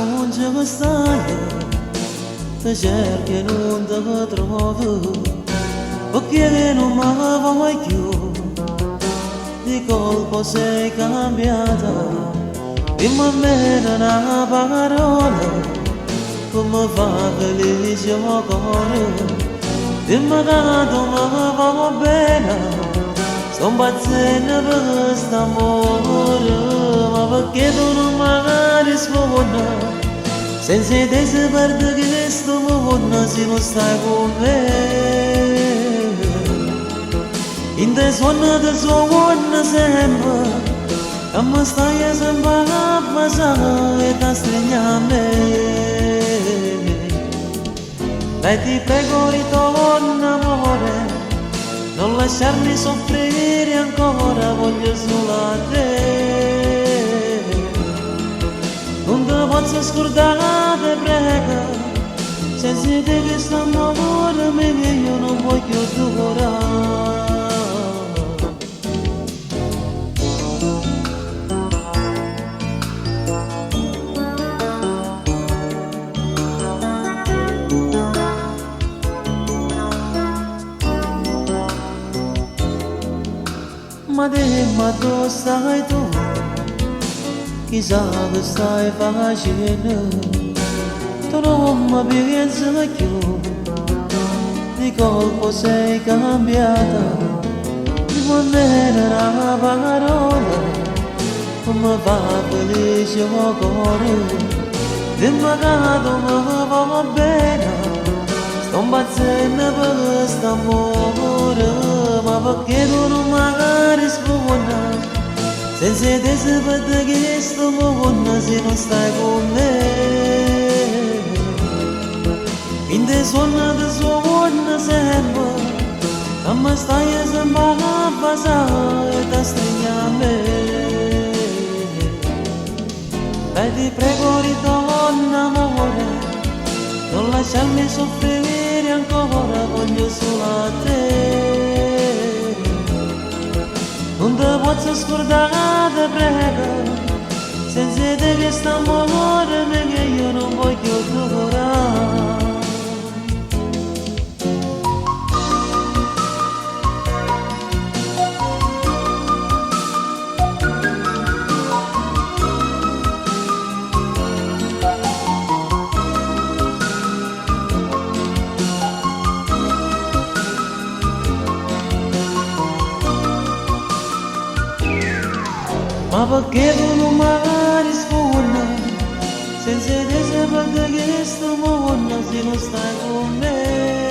non ci stai, ti cerchi e non ti trovo, perché non mi vuoi più, di colpo sei cambiata, dimmi a me una parola, come fa felice il cuore, dimmi che tu mi va bene. Sto impazzendo per questo amore, ma perché tu non mi rispondi? Senza te si perde questo mondo se non stai con me. In te suono sempre, e mi stai sempre a passare e ti stringi a me. Dai ti prego ritorna amore, non lasciarmi soffrire ancora, voglio solo a te. Non ti posso scordare, prego, senza te questo amore mio io non voglio durare. Ma dove stai tu? Chissà che stai facendo? Tu non mi pensi più, di colpo sei cambiata, di maniera una parola, come fa felice il cuore, dimmi che tu mi va bene, sto impazzendo per questo amore, ma perché tu non mi rispondi? Senza te si perde questo mondo se non stai con me. In te suono sempre, e mi stai sempre a passare e ti stringi a me. Dai ti prego ritorna amore, non lasciarmi soffrire ancora, voglio solo a te. Non ti posso scordare, prego, senza te questo amore che io non voglio durare. Ma perché tu non mi rispondi? Senza te si perde questo mondo se non stai con me.